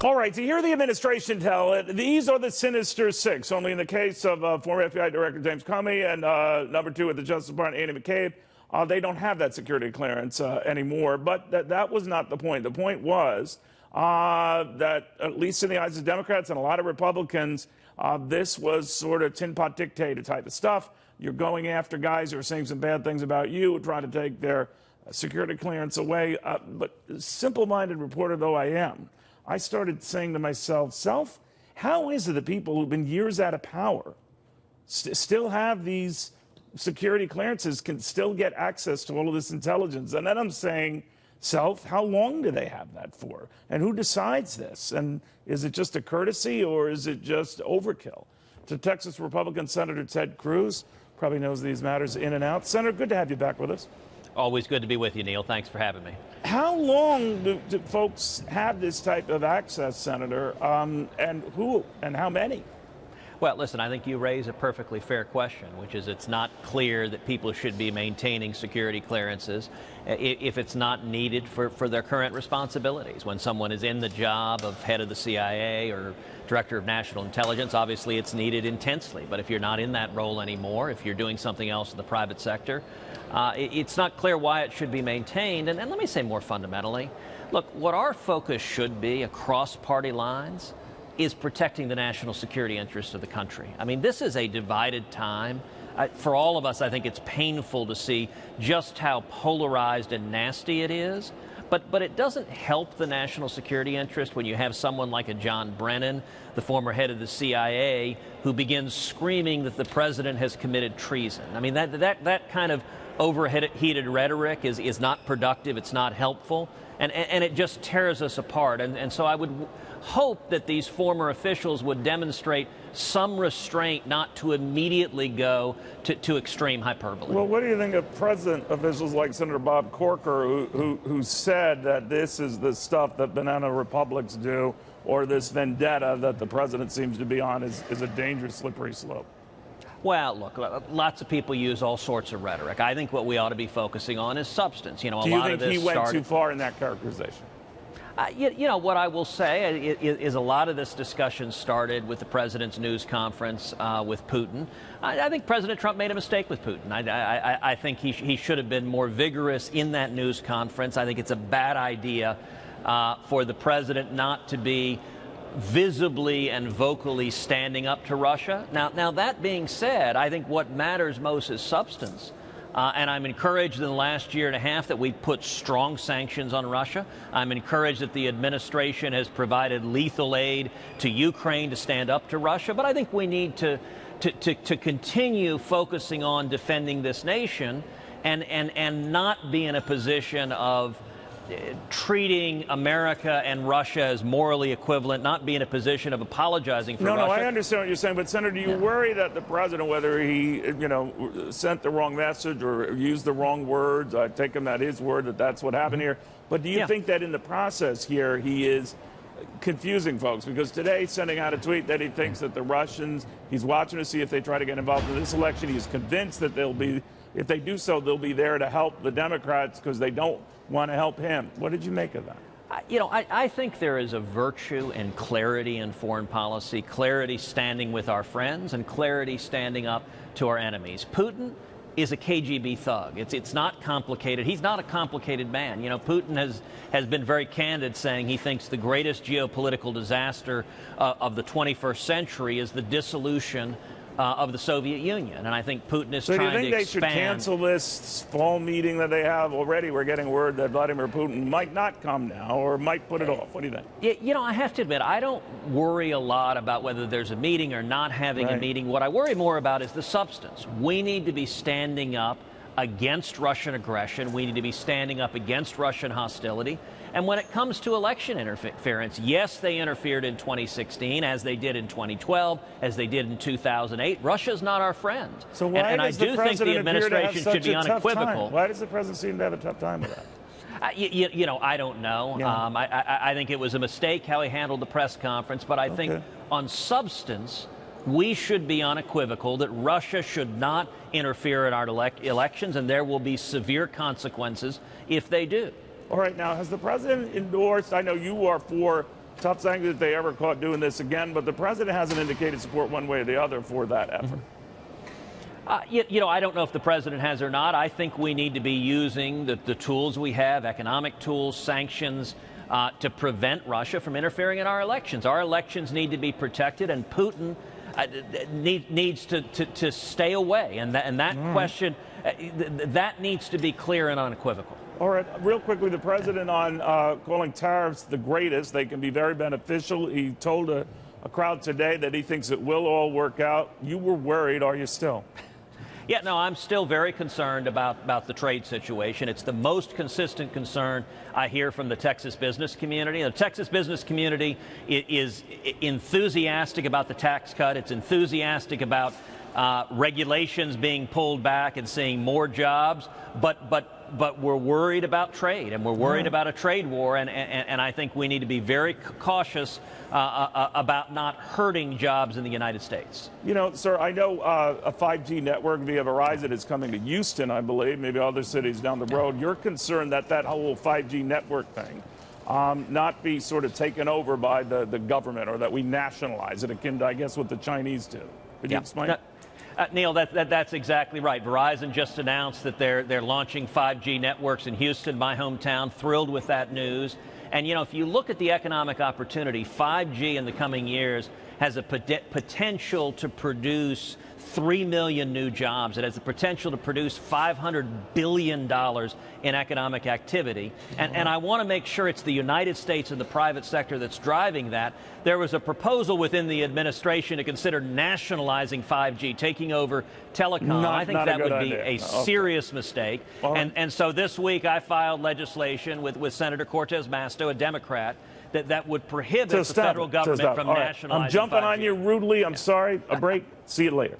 All right, to hear the administration tell it, these are the sinister six. Only in the case of former FBI Director James Comey and number two at the Justice Department, Andy McCabe, they don't have that security clearance anymore. But that was not the point. The point was that, at least in the eyes of Democrats and a lot of Republicans, this was sort of tin pot dictator type of stuff. You're going after guys who are saying some bad things about you, trying to take their security clearance away. But simple-minded reporter though I am, I started saying to myself, how is it that people who've been years out of power still have these security clearances, can still get access to all of this intelligence? And then I'm saying, how long do they have that for? And who decides this? And is it just a courtesy or is it just overkill? To Texas Republican Senator Ted Cruz, probably knows these matters in and out. Senator, good to have you back with us. Always good to be with you, Neil. Thanks for having me. How long do folks have this type of access, Senator, and who and how many? Well, listen, I think you raise a perfectly fair question, which is it's not clear that people should be maintaining security clearances if it's not needed for their current responsibilities. When someone is in the job of head of the CIA or director of national intelligence, obviously it's needed intensely. But if you're not in that role anymore, if you're doing something else in the private sector, it's not clear why it should be maintained. And let me say more fundamentally, look, what our focus should be across party lines is protecting the national security interests of the country. I mean, this is a divided time. For all of us, I think it's painful to see just how polarized and nasty it is. But it doesn't help the national security interest when you have someone like a John Brennan, the former head of the CIA, who begins screaming that the president has committed treason. I mean, that kind of overheated rhetoric is not productive. It's not helpful. And it just tears us apart. And so I would hope that these former officials would demonstrate some restraint not to immediately go to extreme hyperbole. Well, what do you think of president officials like Senator Bob Corker, who said that this is the stuff that banana republics do, or this vendetta that the president seems to be on is a dangerous, slippery slope? Well, look, lots of people use all sorts of rhetoric. I think what we ought to be focusing on is substance. You know, do you think he went too far in that characterization? You know, what I will say is a lot of this discussion started with the president's news conference with Putin. I think President Trump made a mistake with Putin. I think he should have been more vigorous in that news conference. I think it's a bad idea for the president not to be visibly and vocally standing up to Russia. Now that being said, I think what matters most is substance. And I'm encouraged in the last year and a half that we put strong sanctions on Russia. I'm encouraged that the administration has provided lethal aid to Ukraine to stand up to Russia. But I think we need to continue focusing on defending this nation and not be in a position of treating America and Russia as morally equivalent, not be in a position of apologizing for Russia. No, I understand what you're saying, but Senator, do you worry that the president, whether he, sent the wrong message or used the wrong words, I take him at his word that that's what happened here, but do you think that in the process here he is confusing folks? Because today, sending out a tweet that he thinks that the Russians, he's watching to see if they try to get involved in this election. He's convinced that they'll be, if they do so, they'll be there to help the Democrats because they don't want to help him. What did you make of that? I think there is a virtue and clarity in foreign policy, clarity standing with our friends and clarity standing up to our enemies. Putin is a KGB thug. It's not complicated. He's not a complicated man. You know, Putin has been very candid, saying he thinks the greatest geopolitical disaster of the 21st century is the dissolution of the Soviet Union. And I think Putin is trying to expand. So do you think they should cancel this fall meeting that they have already? We're getting word that Vladimir Putin might not come now or might put it off. What do you think? You know, I have to admit, I don't worry a lot about whether there's a meeting or not having a meeting. What I worry more about is the substance. We need to be standing up against Russian aggression. We need to be standing up against Russian hostility. And when it comes to election interference, yes, they interfered in 2016, as they did in 2012, as they did in 2008. Russia's not our friend. So why and does I do think the administration should be unequivocal. Why does the president seem to have a tough time with that? I don't know. Yeah. I think it was a mistake how he handled the press conference, but I think on substance, we should be unequivocal that Russia should not interfere in our elections, and there will be severe consequences if they do. All right, now, has the president endorsed, I know you are for tough sanctions if they ever caught doing this again, but the president hasn't indicated support one way or the other for that effort. You know, I don't know if the president has or not. I think we need to be using the tools we have, economic tools, sanctions, to prevent Russia from interfering in our elections. Our elections need to be protected, and Putin needs to stay away. And that question, that needs to be clear and unequivocal. All right, real quickly, the president on calling tariffs the greatest. They can be very beneficial. He told a crowd today that he thinks it will all work out. You were worried. Are you still? Yeah, no, I'm still very concerned about the trade situation. It's the most consistent concern I hear from the Texas business community. The Texas business community is enthusiastic about the tax cut. It's enthusiastic about regulations being pulled back and seeing more jobs. But we're worried about trade, and we're worried about a trade war, and I think we need to be very cautious about not hurting jobs in the United States. You know, sir, I know a 5G network via Verizon is coming to Houston, I believe, maybe other cities down the road. You're concerned that whole 5G network thing not be sort of taken over by the government, or that we nationalize it, akin to, I guess, what the Chinese do. Could you explain? Neil, that's exactly right. Verizon just announced that they're launching 5G networks in Houston, my hometown. Thrilled with that news. And, you know, if you look at the economic opportunity, 5G in the coming years has a potential to produce 3 million new jobs. It has the potential to produce $500 billion in economic activity. And I want to make sure it's the United States and the private sector that's driving that. There was a proposal within the administration to consider nationalizing 5G, taking over telecom. I think that would be a serious mistake. And so this week I filed legislation with Senator Cortez Masto, a Democrat, that would prohibit the federal government from nationalizing 5G. I'm jumping on you rudely. I'm sorry. A break. See you later.